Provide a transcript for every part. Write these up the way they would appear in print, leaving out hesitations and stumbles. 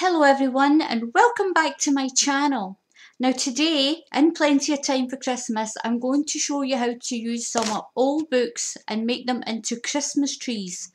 Hello everyone and welcome back to my channel. Now today, in Plenty of Time for Christmas, I'm going to show you how to use some old books and make them into Christmas trees.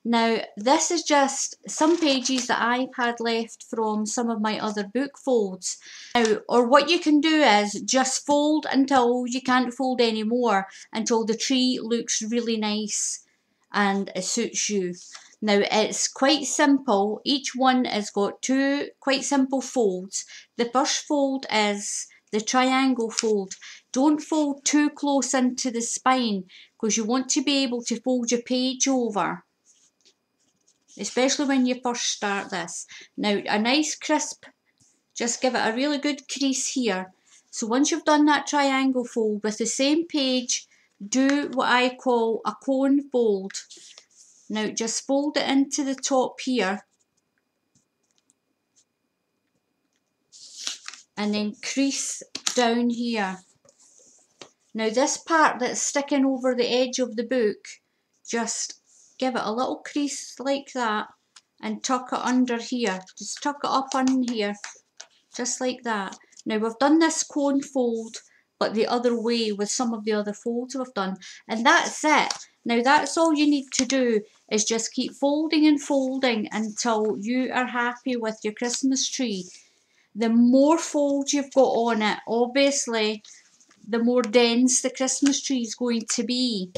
Now this is just some pages that I've had left from some of my other book folds. Now, or what you can do is just fold until you can't fold anymore, until the tree looks really nice and it suits you. Now it's quite simple. Each one has got two quite simple folds. The first fold is the triangle fold. Don't fold too close into the spine because you want to be able to fold your page over, especially when you first start this. Now a nice crisp, just give it a really good crease here. So once you've done that triangle fold with the same page, do what I call a cone fold. Now just fold it into the top here and then crease down here. Now this part that's sticking over the edge of the book, just give it a little crease like that and tuck it under here. Just tuck it up in here, just like that. Now we've done this cone fold but the other way with some of the other folds we've done, and that's it. Now that's all you need to do, is just keep folding and folding until you are happy with your Christmas tree. The more folds you've got on it, obviously, the more dense the Christmas tree is going to be.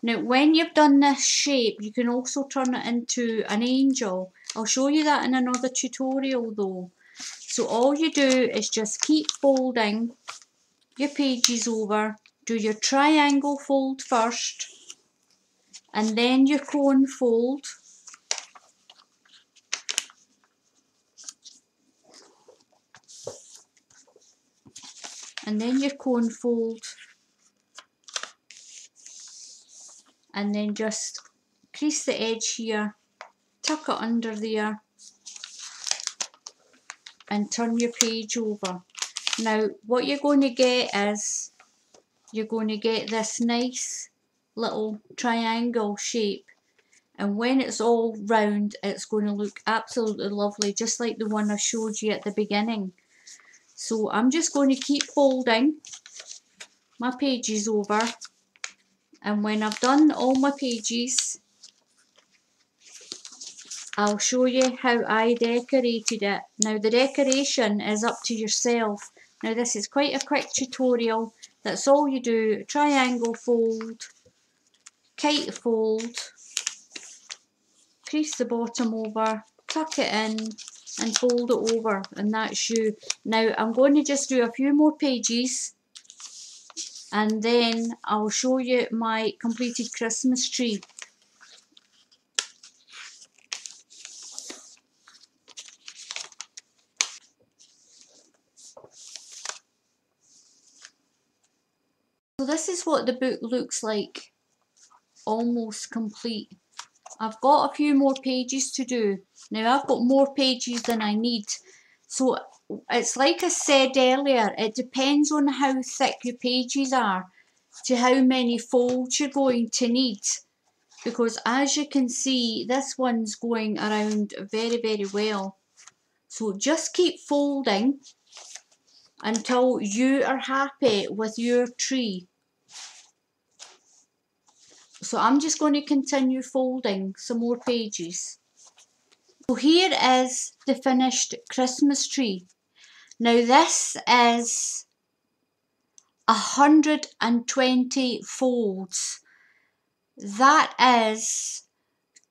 Now when you've done this shape, you can also turn it into an angel. I'll show you that in another tutorial though. So all you do is just keep folding your pages over. Do your triangle fold first and then your cone fold, and then your cone fold, and then just crease the edge here, tuck it under there and turn your page over. Now what you're going to get is, you're going to get this nice little triangle shape, and when it's all round it's going to look absolutely lovely, just like the one I showed you at the beginning. So I'm just going to keep folding my pages over, and when I've done all my pages I'll show you how I decorated it. Now the decoration is up to yourself. Now this is quite a quick tutorial. That's all you do: triangle fold, kite fold, crease the bottom over, tuck it in and fold it over, and that's you. Now I'm going to just do a few more pages and then I'll show you my completed Christmas tree. So this is what the book looks like, almost complete. I've got a few more pages to do. Now I've got more pages than I need. So it's like I said earlier, it depends on how thick your pages are to how many folds you're going to need. Because as you can see, this one's going around very, very well. So just keep folding until you are happy with your tree. So I'm just going to continue folding some more pages. So here is the finished Christmas tree. Now this is 120 folds. That is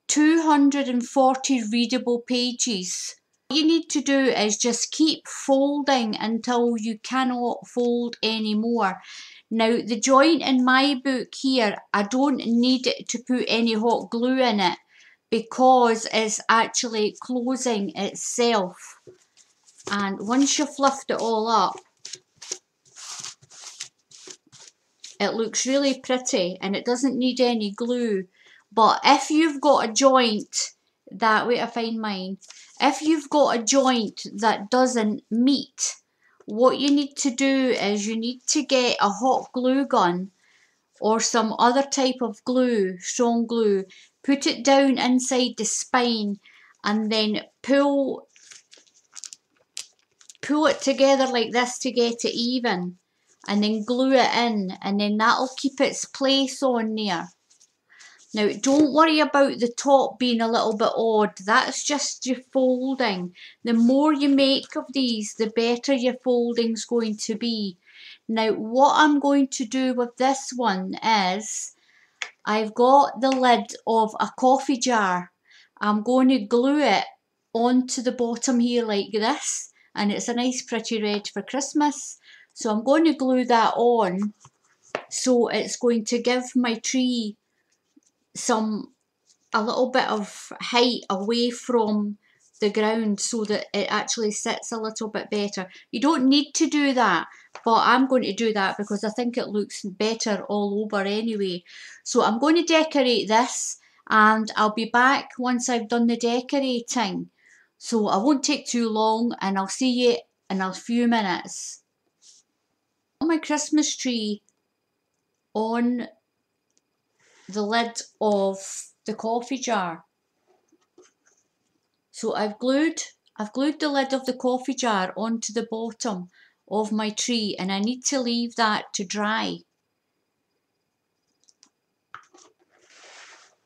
240 readable pages. What you need to do is just keep folding until you cannot fold anymore. Now the joint in my book here, I don't need to put any hot glue in it because it's actually closing itself. And once you've fluffed it all up, it looks really pretty and it doesn't need any glue. But if you've got a joint that, wait, I find mine. If you've got a joint that doesn't meet, what you need to do is you need to get a hot glue gun or some other type of glue, strong glue, put it down inside the spine and then pull it together like this to get it even, and then glue it in, and then that'll keep its place on there. Now don't worry about the top being a little bit odd, that's just your folding. The more you make of these, the better your folding's going to be. Now what I'm going to do with this one is, I've got the lid of a coffee jar. I'm going to glue it onto the bottom here like this, and it's a nice pretty red for Christmas. So I'm going to glue that on, so it's going to give my tree a little bit of height away from the ground, so that it actually sits a little bit better. You don't need to do that, but I'm going to do that because I think it looks better all over anyway. So I'm going to decorate this, and I'll be back once I've done the decorating. So I won't take too long, and I'll see you in a few minutes. My Christmas tree on the lid of the coffee jar. So I've glued the lid of the coffee jar onto the bottom of my tree, and I need to leave that to dry.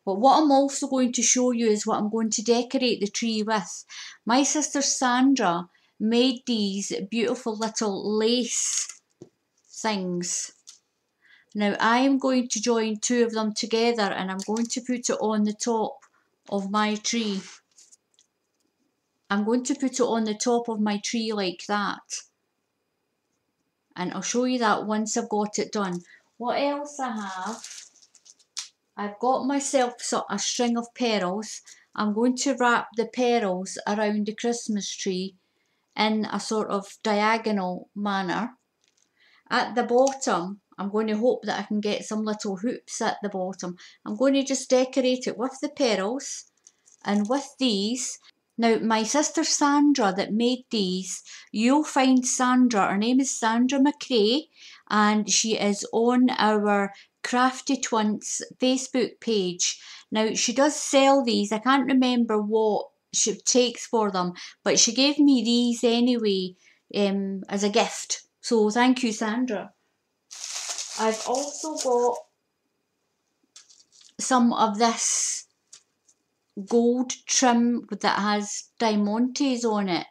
But what I'm also going to show you is what I'm going to decorate the tree with. My sister Sandra made these beautiful little lace things. Now I am going to join two of them together, and I'm going to put it on the top of my tree. I'm going to put it on the top of my tree like that. And I'll show you that once I've got it done. What else I have? I've got myself a string of pearls. I'm going to wrap the pearls around the Christmas tree in a sort of diagonal manner. At the bottom, I'm going to hope that I can get some little hoops at the bottom. I'm going to just decorate it with the pearls and with these. Now, my sister Sandra that made these, you'll find Sandra, her name is Sandra McRae, and she is on our Crafty Twins Facebook page. Now, she does sell these. I can't remember what she takes for them, but she gave me these anyway as a gift. So thank you, Sandra. I've also got some of this gold trim that has diamantes on it.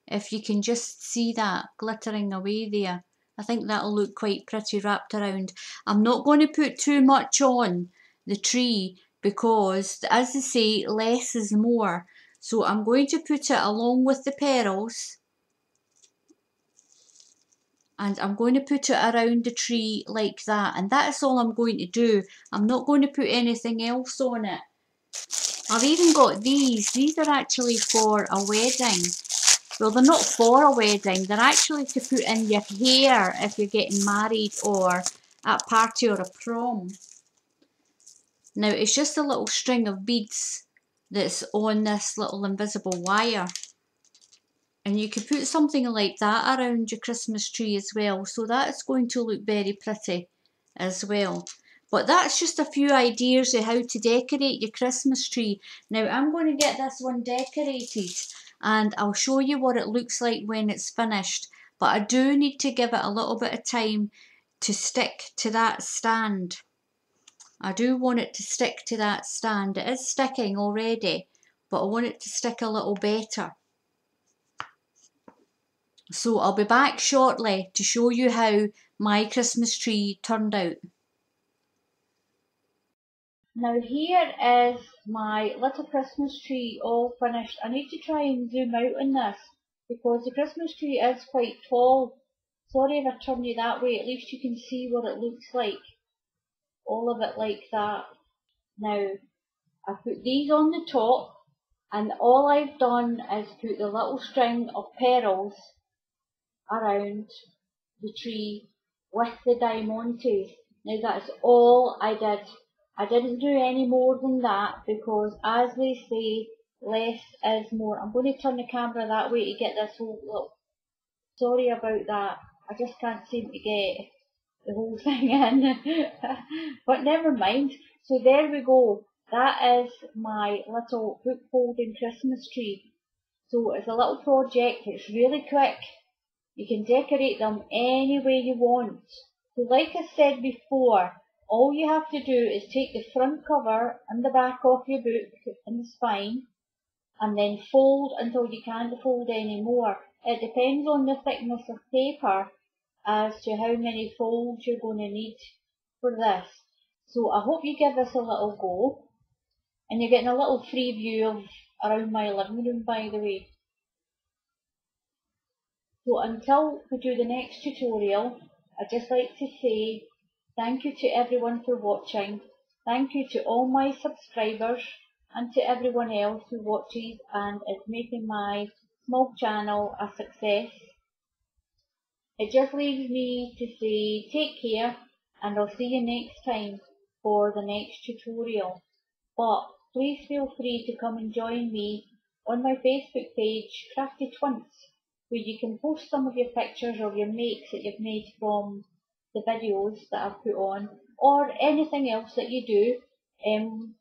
If you can just see that glittering away there. I think that'll look quite pretty wrapped around. I'm not going to put too much on the tree because, as they say, less is more. So I'm going to put it along with the pearls, and I'm going to put it around the tree like that. And that's all I'm going to do. I'm not going to put anything else on it. I've even got these. These are actually for a wedding. Well, they're not for a wedding. They're actually to put in your hair if you're getting married or at a party or a prom. Now, it's just a little string of beads that's on this little invisible wire. And you could put something like that around your Christmas tree as well. So that's going to look very pretty as well. But that's just a few ideas of how to decorate your Christmas tree. Now I'm going to get this one decorated, and I'll show you what it looks like when it's finished. But I do need to give it a little bit of time to stick to that stand. I do want it to stick to that stand. It is sticking already, but I want it to stick a little better. So I'll be back shortly to show you how my Christmas tree turned out. Now here is my little Christmas tree all finished. I need to try and zoom out on this because the Christmas tree is quite tall. Sorry if I turn you that way, at least you can see what it looks like. All of it like that. Now I put these on the top, and all I've done is put the little string of pearls around the tree with the diamantes. Now that's all I did. I didn't do any more than that because, as they say, less is more. I'm going to turn the camera that way to get this whole look. Sorry about that. I just can't seem to get the whole thing in. But never mind. So there we go. That is my little book folding Christmas tree. So it's a little project, it's really quick. You can decorate them any way you want. So like I said before, all you have to do is take the front cover and the back off your book and the spine, and then fold until you can't fold anymore. It depends on the thickness of paper as to how many folds you're going to need for this. So I hope you give this a little go, and you're getting a little free view of around my living room, by the way. So until we do the next tutorial, I'd just like to say thank you to everyone for watching. Thank you to all my subscribers and to everyone else who watches and is making my small channel a success. It just leaves me to say take care, and I'll see you next time for the next tutorial. But please feel free to come and join me on my Facebook page, Crafty Twints, where you can post some of your pictures of your makes that you've made from the videos that I've put on, or anything else that you do.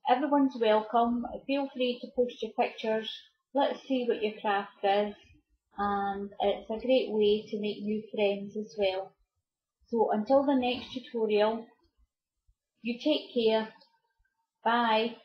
Everyone's welcome. Feel free to post your pictures. Let's see what your craft is, and it's a great way to make new friends as well. So until the next tutorial, you take care. Bye.